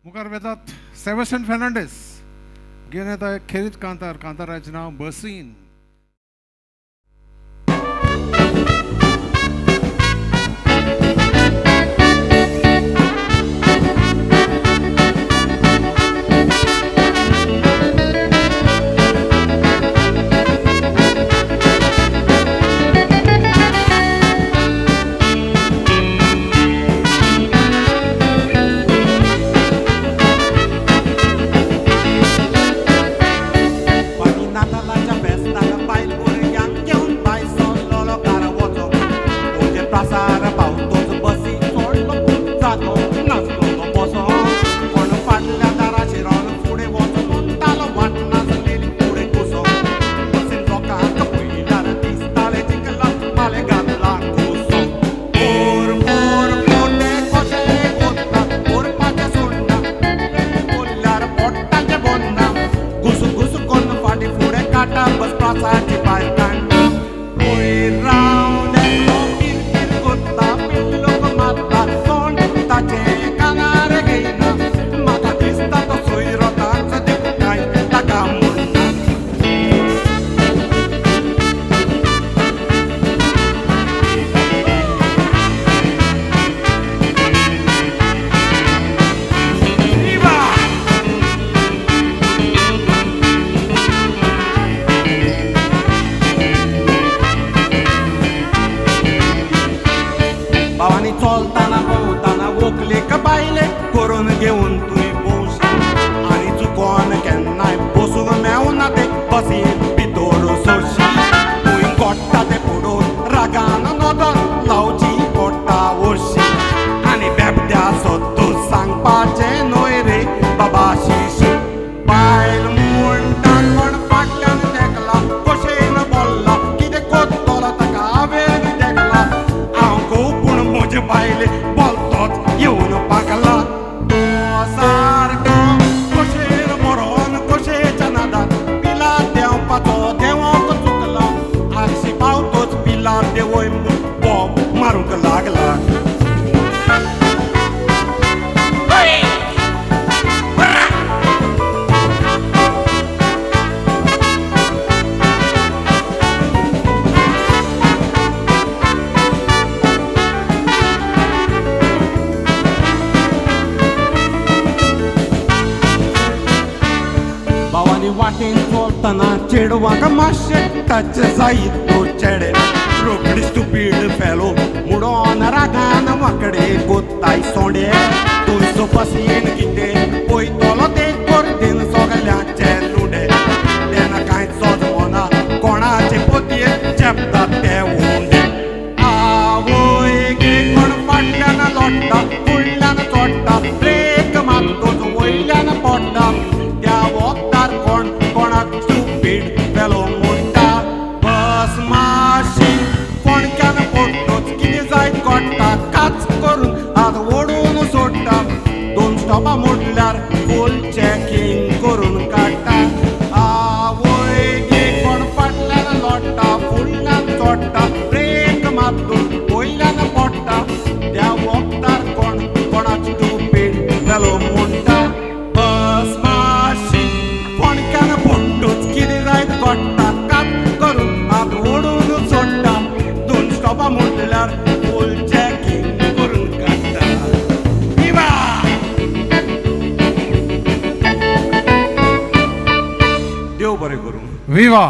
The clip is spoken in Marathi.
मुखार वेतात सेबॅस्टियन फेर्नांडीस घेवन येता एक खेरीत कांतार. कांताराचें नांव बसीन. चलताना भोंवताना व्हंकलेक बायले करून घेवन तुवें पोस आनी चुकोन केन्नाय बसूंक मेवना ते बसीन भितर सरशी तुवें गोडटा ते पडोवन रागान नदर लावची पडटा वर्शी आनी बेबद्या सद्दूं सांगपाचें न्हय रे बाबा शीश बायल म्हणटा कोण फाटल्यान तेकला कशेन बोल्ला कितें कोत्तलो ताका वेग तेकला हांव घोव पूण म्हजे बायले बोलतोच येवन पागला तो सारको कशेन मरोन कशेच्या नादान पिलार देंवपाचो देंवोक चुकला आरशी पावतोच पिलार देंवय म्हूण बोब मारूंक लागला. वाटेन चलतना चेडवाक मातशें टच जायत तो चेडे रोखडीच स्टुपीड फेलो मुडोन रागान वांकडे कोत्ताय सोंडे तुजो बसीन कितें पयतलो ते गर्देन सगल्यांचे लुडे तेन्ना कांय सोजमोना कोणाचे पोतयेक चेपतात ते उंडे आवय गे कोण फाटल्यान लोडटा फुडल्यान चोडटा ब्रेक मारतोच वयल्यान पडटा त्या वखदार कोण कोणाक स्टुपीड फेलो म्हणटा बस मातशी फोंडक्यान पडटोच कितें जायत कोडटा काच करून हात ओडून सोडटा 2 स्टॉपां मोडल्यार फूल चॅकींग करून काडटा आवय गे कोण फाटल्यान लोडटा फुडल्यान चोडटा ब्रेक मारतून वयल्यान पडटा त्या वखदार कोण कोणाक स्टुपीड फेलो म्हणटा बस मातशी फोंडक्यान पडटोच कितें जायत कोडटा काच करून हात ओडून सोडटा 2 स्टॉपां मोडल्यार फूल चॅकींग करून काडटा. विवा देव बरें करूं. विवा.